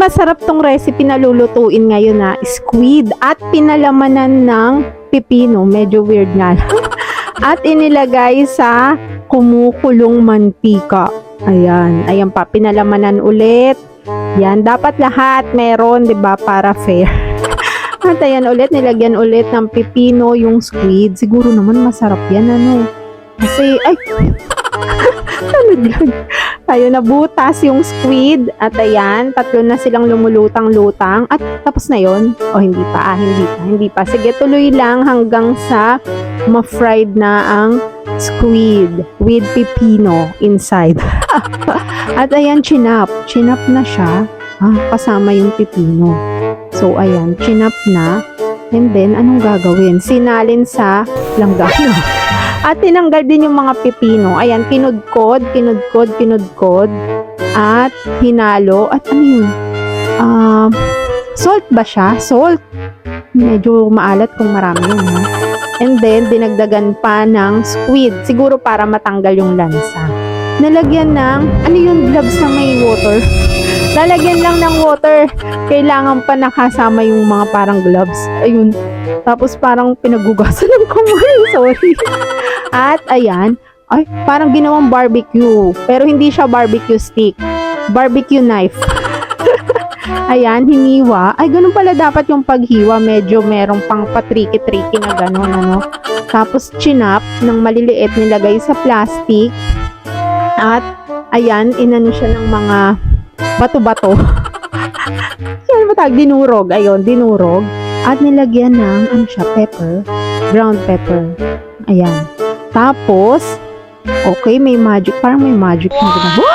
masarap tong recipe na lulutuin ngayon na squid at pinalamanan ng pipino. Medyo weird nga. At inilagay sa kumukulong mantika. Ayan. Ayan pa. Pinalamanan ulit. Yan. Dapat lahat meron, 'di ba, para fair. At ayan ulit. Nilagyan ulit ng pipino yung squid. Siguro naman masarap yan, ano. Kasi, ay, nalaglag. Tayo nabutas yung squid. At ayan, tatlo na silang lumulutang-lutang. At tapos na yon. O, hindi pa. Hindi pa. Sige, tuloy lang hanggang sa ma-fried na ang squid with pipino inside. At ayan, chinap. Chinap na siya. Kasama yung pipino. So, ayan, chinap na. And then, anong gagawin? Sinalin sa langgana. At tinanggal din yung mga pipino. Ayan, kinudkod. At hinalo. At ano yun? Salt ba siya? Salt. Medyo maalat kung marami yun, ha? And then, dinagdagan pa ng squid. Siguro para matanggal yung lansa. Nalagyan ng, ano yung gloves na may water? Lalagyan lang ng water. Kailangan pa nakasama yung mga parang gloves. Ayun. Tapos parang pinagugasan ng kamay. Sorry. At ayan. Ay, parang ginawang barbecue. Pero hindi siya barbecue stick. Barbecue knife. Ayan, hiniwa. Ay, ganun pala dapat yung paghiwa. Medyo merong pang patriki-triki na ganun, ano. Tapos chinap ng maliliit nilagay sa plastic. At ayan, inano siya ng mga bato-bato. Yan matag, dinurog. Ayun, dinurog. At nilagyan ng, ano siya, pepper. Ground pepper. Ayan. Tapos, okay, may magic. Parang may magic na ginagawa.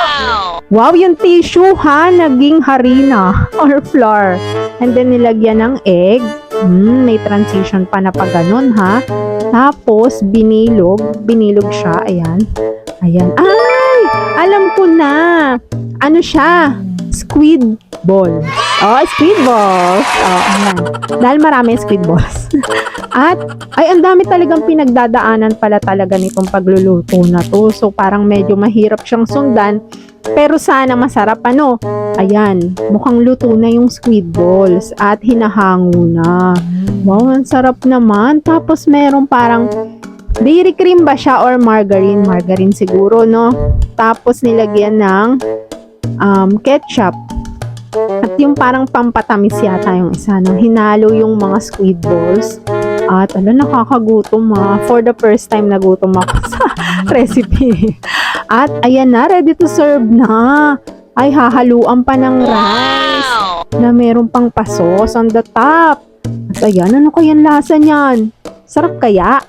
Wow, yung tissue, ha? Naging harina or flour. And then, nilagyan ng egg. May transition pa na pa ganun, ha? Tapos, binilog. Binilog siya. Ayan. Ayan. Ay! Alam ko na. Ano siya? Squid balls. Oh, squid balls. Oh, ayan. Dahil marami squid balls. At, ay, ang dami talagang pinagdadaanan pala talaga nitong pagluluto na to. So, parang medyo mahirap siyang sundan. Pero sana masarap, ano? Ayan, mukhang luto na yung squid balls. At hinahango na. Wow, ang sarap naman. Tapos, meron parang dairy cream ba siya or margarine? Margarine siguro, no? Tapos, nilagyan ng ketchup. At yung parang pampatamis yata yung isa, no? Hinalo yung mga squid balls. At nakakagutom, ha. For the first time nagutom ako sa recipe. At ayan na, ready to serve na. Ay, hahaluan pa ng rice na meron pang pasos on the top. At ayan, ano kayang lasa niyan? Sarap kaya?